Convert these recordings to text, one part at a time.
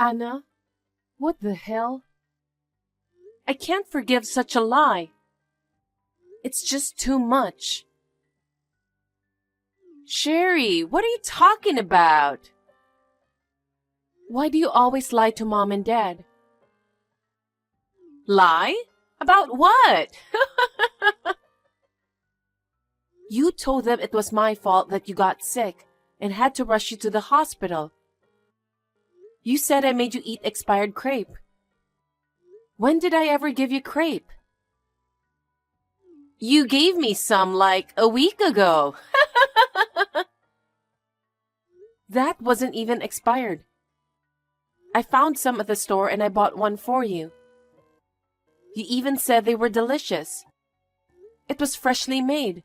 Anna, what the hell? I can't forgive such a lie. It's just too much. Sherry, what are you talking about? Why do you always lie to Mom and Dad? Lie? About what? You told them it was my fault that you got sick and had to rush you to the hospital. You said I made you eat expired crepe. When did I ever give you crepe? You gave me some like a week ago. That wasn't even expired. I found some at the store and I bought one for you. You even said they were delicious. It was freshly made.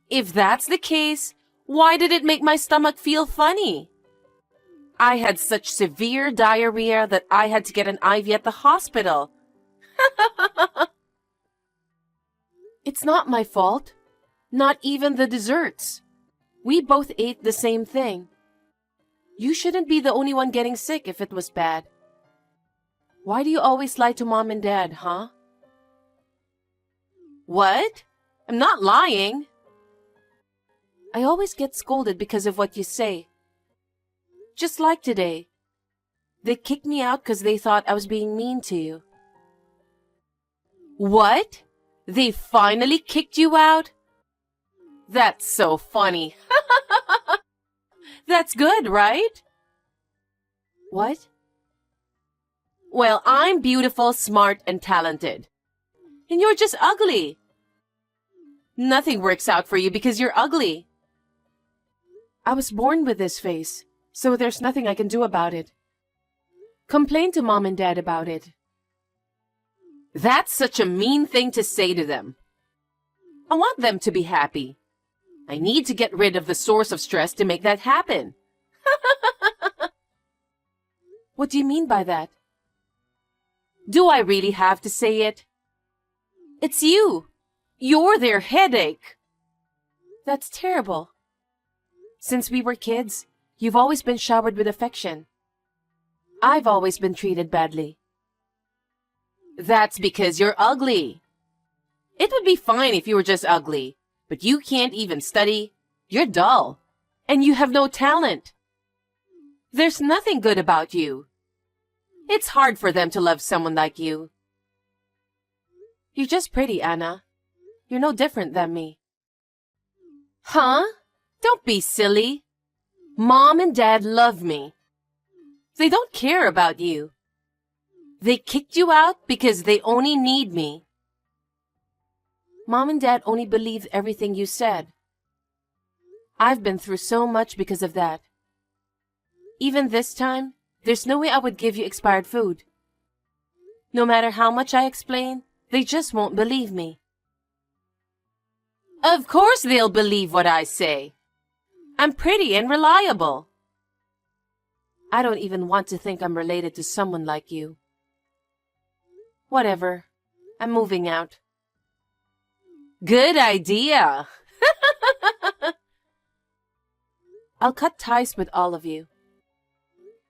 If that's the case, why did it make my stomach feel funny? I had such severe diarrhea that I had to get an IV at the hospital. It's not my fault. Not even the desserts. We both ate the same thing. You shouldn't be the only one getting sick if it was bad. Why do you always lie to Mom and Dad, huh? What? I'm not lying. I always get scolded because of what you say. Just like today. They kicked me out because they thought I was being mean to you. What? They finally kicked you out? That's so funny. That's good, right? What? Well, I'm beautiful, smart, and talented. And you're just ugly. Nothing works out for you because you're ugly. I was born with this face, so there's nothing I can do about it. Complain to Mom and Dad about it. That's such a mean thing to say to them. I want them to be happy. I need to get rid of the source of stress to make that happen. What do you mean by that? Do I really have to say it? It's you. You're their headache. That's terrible. Since we were kids, you've always been showered with affection. I've always been treated badly. That's because you're ugly. It would be fine if you were just ugly, but you can't even study. You're dull, and you have no talent. There's nothing good about you. It's hard for them to love someone like you. You're just pretty, Anna. You're no different than me. Huh? Don't be silly. Mom and Dad love me. They don't care about you. They kicked you out because they only need me. Mom and Dad only believed everything you said. I've been through so much because of that. Even this time, there's no way I would give you expired food. No matter how much I explain, they just won't believe me. Of course they'll believe what I say. I'm pretty and reliable. I don't even want to think I'm related to someone like you. Whatever. I'm moving out. Good idea. I'll cut ties with all of you.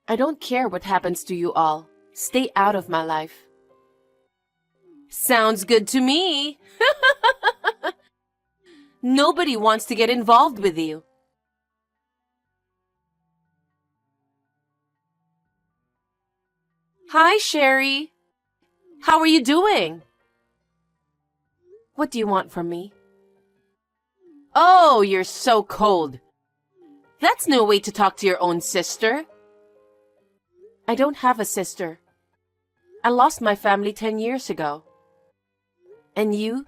I don't care what happens to you all. Stay out of my life. Sounds good to me. Nobody wants to get involved with you. Hi, Sherry. How are you doing? What do you want from me? Oh, you're so cold. That's no way to talk to your own sister. I don't have a sister. I lost my family 10 years ago. And you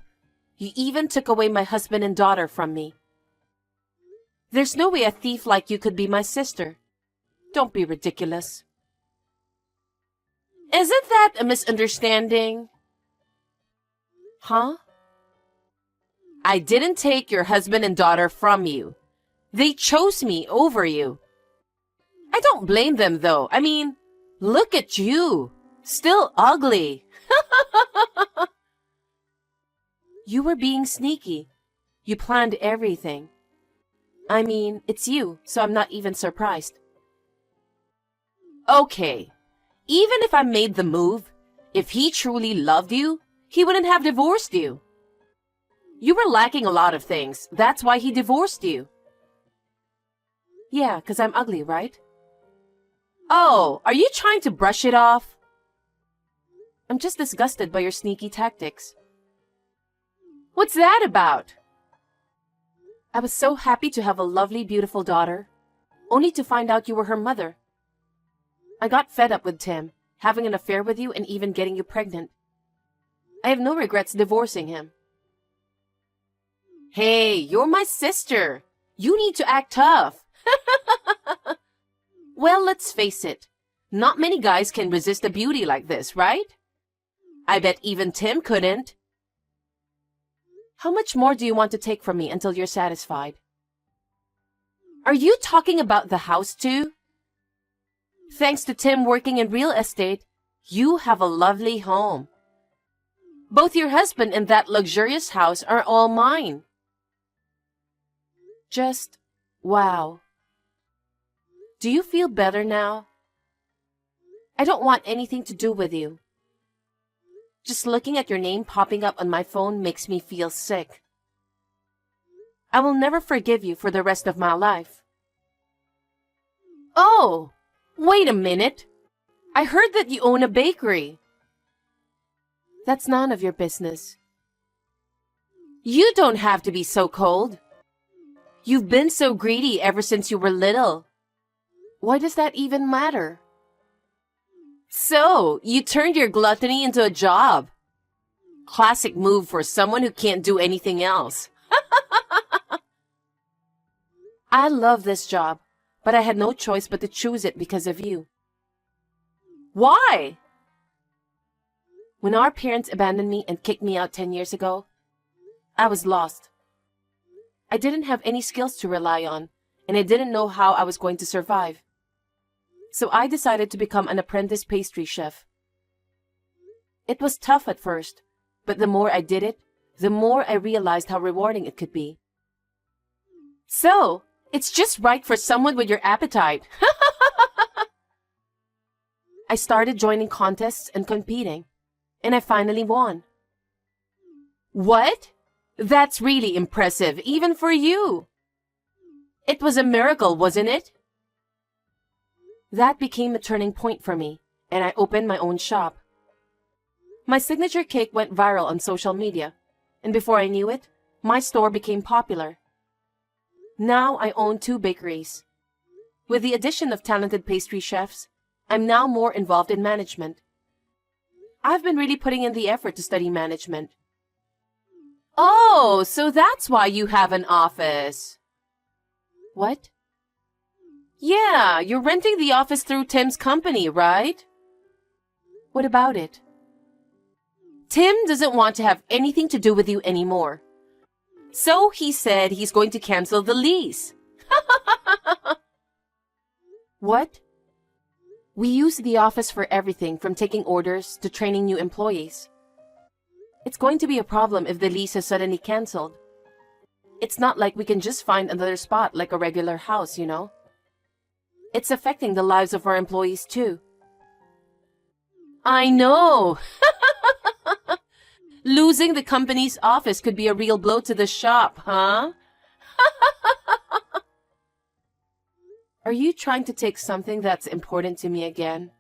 even took away my husband and daughter from me. There's no way a thief like you could be my sister. Don't be ridiculous. Isn't that a misunderstanding? Huh? I didn't take your husband and daughter from you. They chose me over you. I don't blame them, though. I mean, look at you. Still ugly. You were being sneaky. You planned everything. I mean, it's you, so I'm not even surprised. Okay, even if I made the move, if he truly loved you, he wouldn't have divorced you. You were lacking a lot of things. That's why he divorced you. Yeah, 'cause I'm ugly, right? Oh, are you trying to brush it off? I'm just disgusted by your sneaky tactics. What's that about? I was so happy to have a lovely, beautiful daughter, only to find out you were her mother. I got fed up with Tim, having an affair with you and even getting you pregnant. I have no regrets divorcing him. Hey, you're my sister. You need to act tough. Well, let's face it. Not many guys can resist a beauty like this, right? I bet even Tim couldn't. How much more do you want to take from me until you're satisfied? Are you talking about the house too? Thanks to Tim working in real estate, you have a lovely home. Both your husband and that luxurious house are all mine. Just, wow. Do you feel better now? I don't want anything to do with you. Just looking at your name popping up on my phone makes me feel sick. I will never forgive you for the rest of my life. Oh, wait a minute. I heard that you own a bakery. That's none of your business. You don't have to be so cold. You've been so greedy ever since you were little. Why does that even matter? So, you turned your gluttony into a job. Classic move for someone who can't do anything else. I love this job, but I had no choice but to choose it because of you. Why? When our parents abandoned me and kicked me out 10 years ago, I was lost. I didn't have any skills to rely on, and I didn't know how I was going to survive. So I decided to become an apprentice pastry chef. It was tough at first, but the more I did it, the more I realized how rewarding it could be. So, it's just right for someone with your appetite. I started joining contests and competing, and I finally won. What? That's really impressive, even for you. It was a miracle, wasn't it? That became a turning point for me, and I opened my own shop. My signature cake went viral on social media, and before I knew it, my store became popular. Now I own 2 bakeries. With the addition of talented pastry chefs, I'm now more involved in management. I've been really putting in the effort to study management. Oh, so that's why you have an office. What? Yeah, you're renting the office through Tim's company, right? What about it? Tim doesn't want to have anything to do with you anymore. So he said he's going to cancel the lease. What? We use the office for everything from taking orders to training new employees. It's going to be a problem if the lease is suddenly canceled. It's not like we can just find another spot like a regular house, you know? It's affecting the lives of our employees too. I know! Losing the company's office could be a real blow to the shop, huh? Are you trying to take something that's important to me again?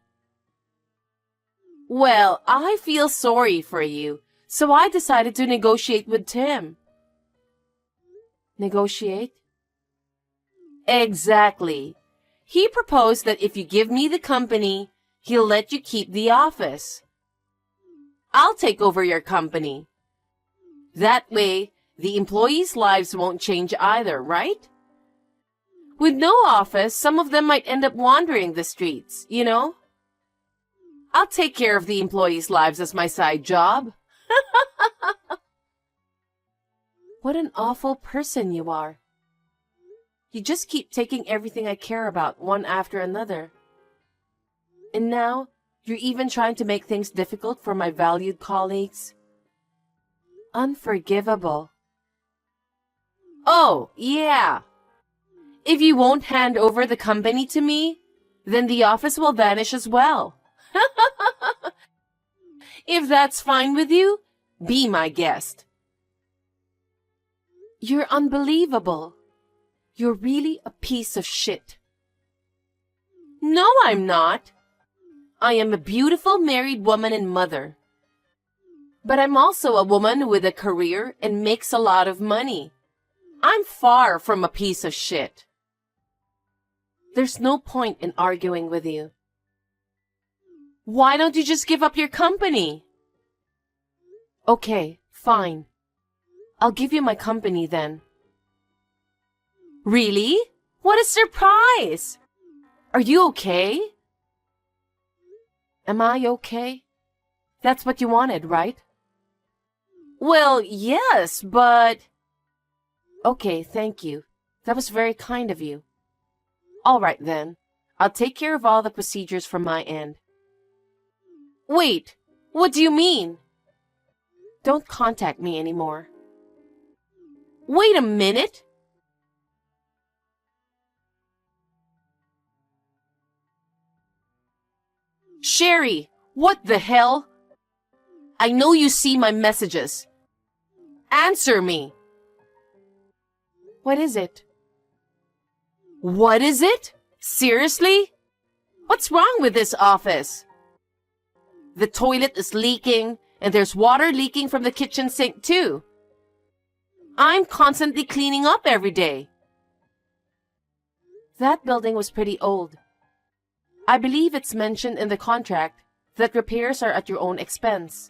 Well, I feel sorry for you, so I decided to negotiate with Tim. Negotiate? Exactly. He proposed that if you give me the company, he'll let you keep the office. I'll take over your company. That way, the employees' lives won't change either, right? With no office, some of them might end up wandering the streets, you know? I'll take care of the employees' lives as my side job. What an awful person you are. You just keep taking everything I care about one after another. And now, you're even trying to make things difficult for my valued colleagues. Unforgivable. Oh, yeah. If you won't hand over the company to me, then the office will vanish as well. If that's fine with you, be my guest. You're unbelievable. You're really a piece of shit. No, I'm not. I am a beautiful married woman and mother. But I'm also a woman with a career and makes a lot of money. I'm far from a piece of shit. There's no point in arguing with you. Why don't you just give up your company? Okay, fine. I'll give you my company then. Really? What a surprise! Are you okay? Am I okay? That's what you wanted, right? Well, yes, but... Okay, thank you. That was very kind of you. All right then. I'll take care of all the procedures from my end. Wait, what do you mean? Don't contact me anymore. Wait a minute. Sherry, what the hell? I know you see my messages. Answer me. What is it? What is it? Seriously? What's wrong with this office? The toilet is leaking, and there's water leaking from the kitchen sink too. I'm constantly cleaning up every day. That building was pretty old. I believe it's mentioned in the contract that repairs are at your own expense.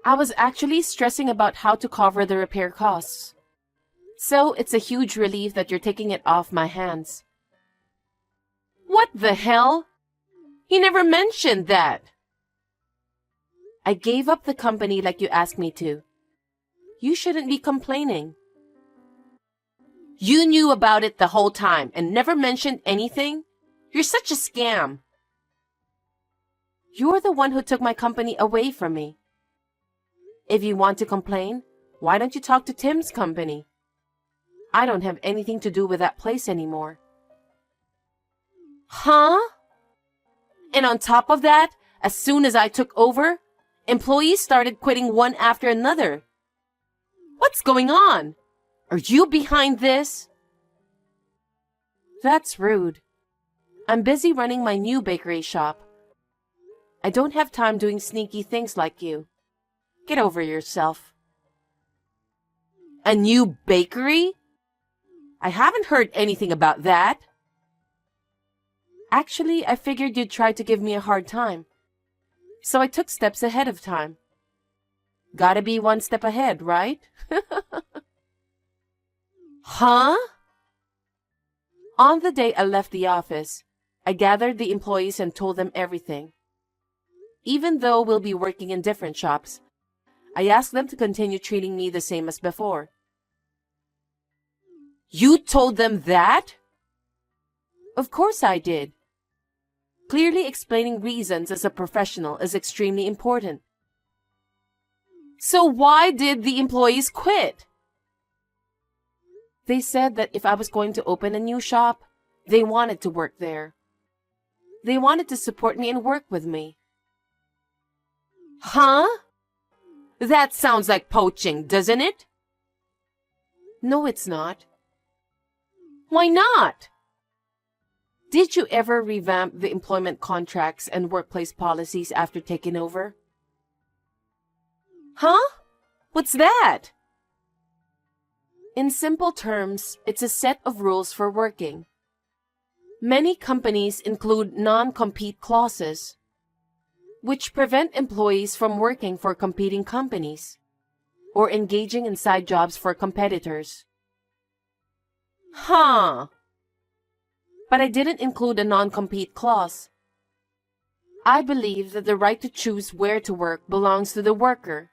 I was actually stressing about how to cover the repair costs. So it's a huge relief that you're taking it off my hands. What the hell? He never mentioned that. I gave up the company like you asked me to. You shouldn't be complaining. You knew about it the whole time and never mentioned anything? You're such a scam. You're the one who took my company away from me. If you want to complain, why don't you talk to Tim's company? I don't have anything to do with that place anymore. Huh? And on top of that, as soon as I took over, employees started quitting one after another. What's going on? Are you behind this? That's rude. I'm busy running my new bakery shop. I don't have time doing sneaky things like you. Get over yourself. A new bakery? I haven't heard anything about that. Actually, I figured you'd try to give me a hard time. So I took steps ahead of time. Gotta be one step ahead, right? Huh? On the day I left the office, I gathered the employees and told them everything. Even though we'll be working in different shops, I asked them to continue treating me the same as before. You told them that? Of course I did. Clearly explaining reasons as a professional is extremely important. So why did the employees quit? They said that if I was going to open a new shop, they wanted to work there. They wanted to support me and work with me. Huh? That sounds like poaching, doesn't it? No, it's not. Why not? Did you ever revamp the employment contracts and workplace policies after taking over? Huh? What's that? In simple terms, it's a set of rules for working. Many companies include non-compete clauses, which prevent employees from working for competing companies or engaging in side jobs for competitors. Huh. But I didn't include a non-compete clause. I believe that the right to choose where to work belongs to the worker.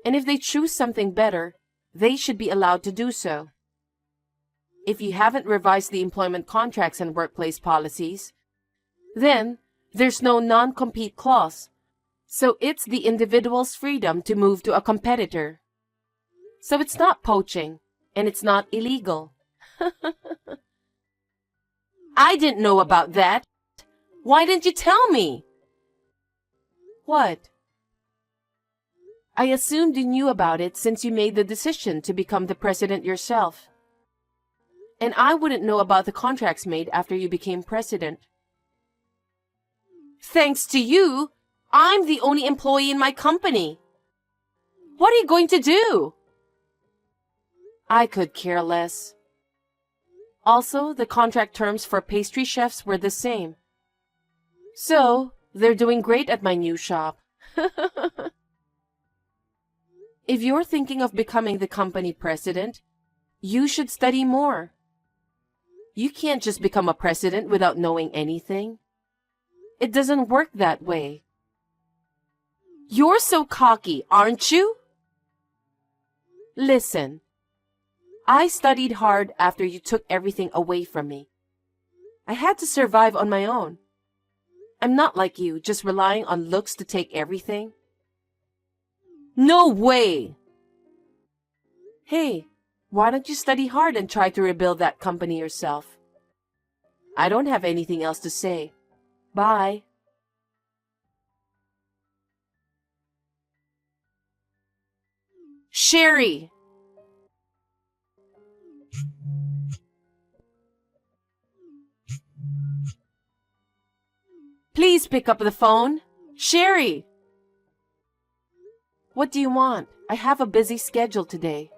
And if they choose something better, they should be allowed to do so. If you haven't revised the employment contracts and workplace policies, then there's no non-compete clause. So it's the individual's freedom to move to a competitor. So it's not poaching, and it's not illegal. I didn't know about that. Why didn't you tell me? What? I assumed you knew about it since you made the decision to become the president yourself. And I wouldn't know about the contracts made after you became president. Thanks to you, I'm the only employee in my company. What are you going to do? I could care less. Also, the contract terms for pastry chefs were the same. So, they're doing great at my new shop. If you're thinking of becoming the company president, you should study more. You can't just become a president without knowing anything. It doesn't work that way. You're so cocky, aren't you? Listen, I studied hard after you took everything away from me. I had to survive on my own. I'm not like you, just relying on looks to take everything. No way! Hey, why don't you study hard and try to rebuild that company yourself? I don't have anything else to say. Bye. Sherry! Please pick up the phone. Sherry! What do you want? I have a busy schedule today.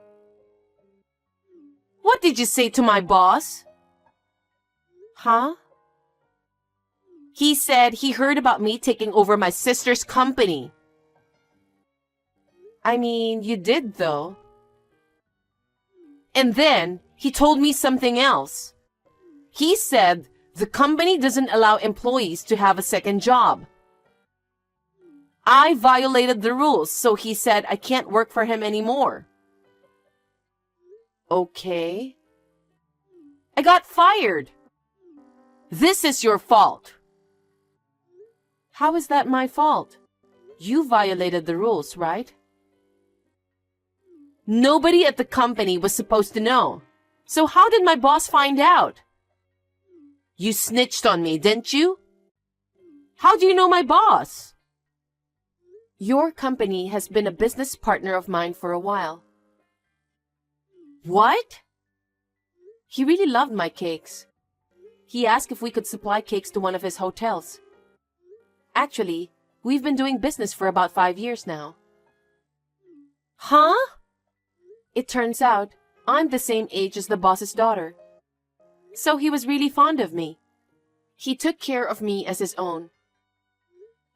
What did you say to my boss? Huh? He said he heard about me taking over my sister's company. I mean, you did though. And then he told me something else. He said the company doesn't allow employees to have a second job. I violated the rules, so he said I can't work for him anymore. Okay. I got fired. This is your fault. How is that my fault? You violated the rules, right? Nobody at the company was supposed to know. So how did my boss find out? You snitched on me, didn't you? How do you know my boss? Your company has been a business partner of mine for a while. What? He really loved my cakes. He asked if we could supply cakes to one of his hotels. Actually, we've been doing business for about 5 years now. Huh? It turns out I'm the same age as the boss's daughter. So he was really fond of me. He took care of me as his own.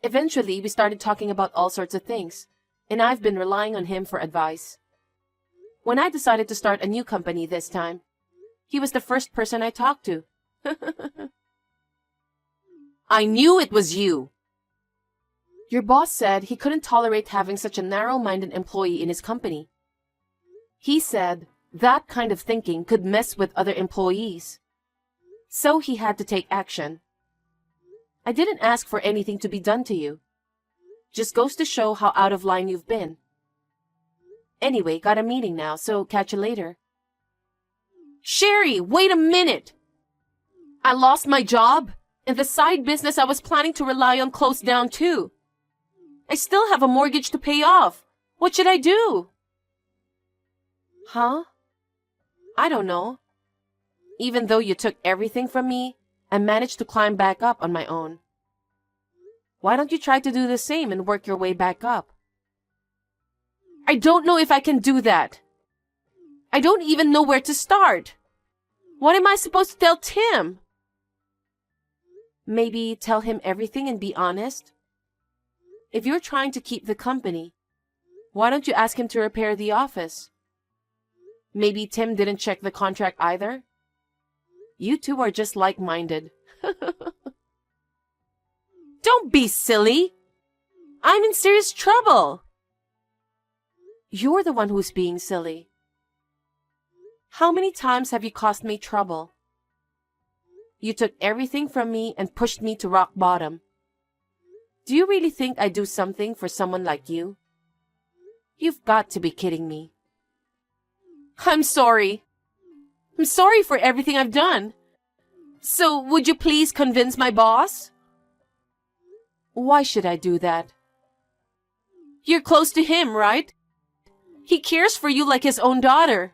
Eventually, we started talking about all sorts of things, and I've been relying on him for advice. When I decided to start a new company this time, he was the first person I talked to. I knew it was you. Your boss said he couldn't tolerate having such a narrow-minded employee in his company. He said that kind of thinking could mess with other employees. So he had to take action. I didn't ask for anything to be done to you. Just goes to show how out of line you've been. Anyway, got a meeting now, so catch you later. Sherry, wait a minute! I lost my job, and the side business I was planning to rely on closed down too. I still have a mortgage to pay off. What should I do? Huh? I don't know. Even though you took everything from me, I managed to climb back up on my own. Why don't you try to do the same and work your way back up? I don't know if I can do that. I don't even know where to start. What am I supposed to tell Tim? Maybe tell him everything and be honest. If you're trying to keep the company, why don't you ask him to repair the office? Maybe Tim didn't check the contract either. You two are just like-minded. Don't be silly. I'm in serious trouble. You're the one who's being silly. How many times have you caused me trouble? You took everything from me and pushed me to rock bottom. Do you really think I'd do something for someone like you? You've got to be kidding me. I'm sorry. I'm sorry for everything I've done. So would you please convince my boss? Why should I do that? You're close to him, right? He cares for you like his own daughter.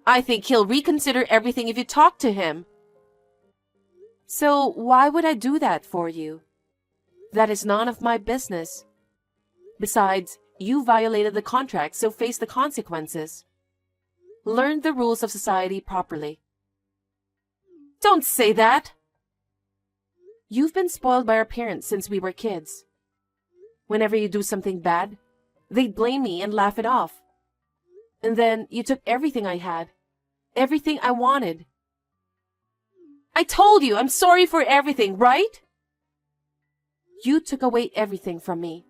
I think he'll reconsider everything if you talk to him. So why would I do that for you? That is none of my business. Besides, you violated the contract, so face the consequences. Learn the rules of society properly. Don't say that! You've been spoiled by our parents since we were kids. Whenever you do something bad, they'd blame me and laugh it off. And then you took everything I had, everything I wanted. I told you I'm sorry for everything, right? You took away everything from me.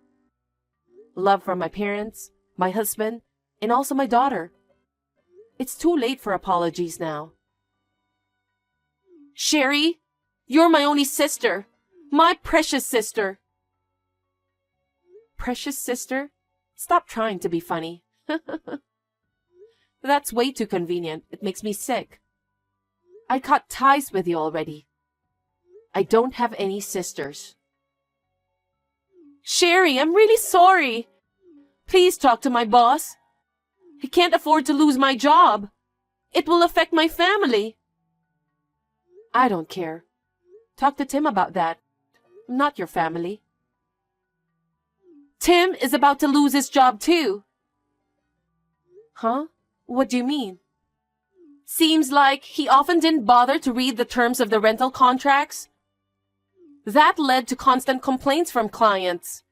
Love from my parents, my husband, and also my daughter. It's too late for apologies now. Sherry, you're my only sister. My precious sister. Precious sister? Stop trying to be funny. That's way too convenient. It makes me sick. I cut ties with you already. I don't have any sisters. Sherry, I'm really sorry. Please talk to my boss. I can't afford to lose my job. It will affect my family. I don't care. Talk to Tim about that. I'm not your family. Tim is about to lose his job too. Huh? What do you mean? Seems like he often didn't bother to read the terms of the rental contracts. That led to constant complaints from clients.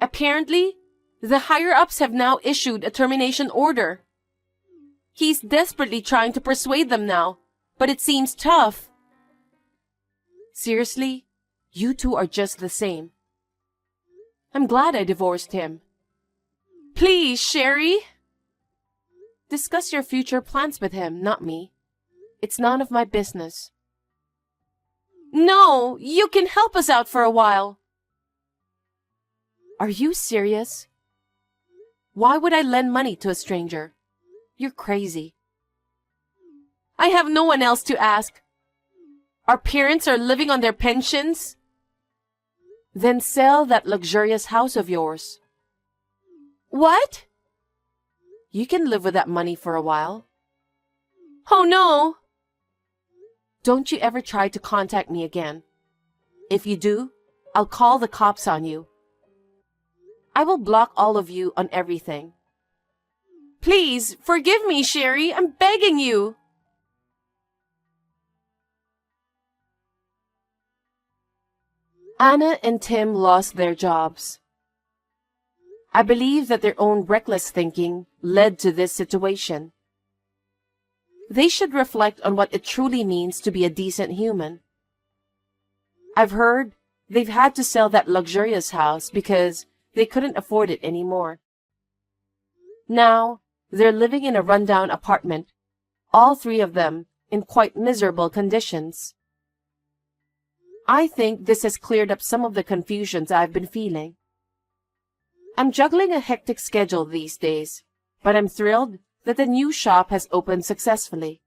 Apparently, the higher-ups have now issued a termination order. He's desperately trying to persuade them now, but it seems tough. Seriously, you two are just the same. I'm glad I divorced him. Please, Sherry. Discuss your future plans with him, not me. It's none of my business. No, you can help us out for a while. Are you serious? Why would I lend money to a stranger? You're crazy. I have no one else to ask. Our parents are living on their pensions. Then sell that luxurious house of yours. What? You can live with that money for a while. Oh no! Don't you ever try to contact me again. If you do, I'll call the cops on you. I will block all of you on everything. Please, forgive me, Sherry. I'm begging you. Anna and Tim lost their jobs. I believe that their own reckless thinking led to this situation. They should reflect on what it truly means to be a decent human. I've heard they've had to sell that luxurious house because they couldn't afford it anymore. Now, they're living in a rundown apartment, all three of them in quite miserable conditions. I think this has cleared up some of the confusions I've been feeling. I'm juggling a hectic schedule these days, but I'm thrilled that the new shop has opened successfully.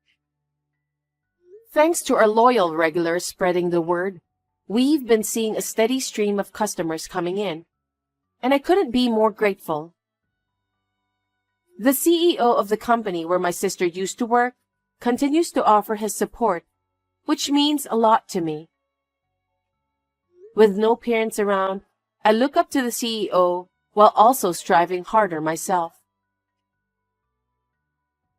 Thanks to our loyal regulars spreading the word, we've been seeing a steady stream of customers coming in, and I couldn't be more grateful. The CEO of the company where my sister used to work continues to offer his support, which means a lot to me. With no parents around, I look up to the CEO while also striving harder myself.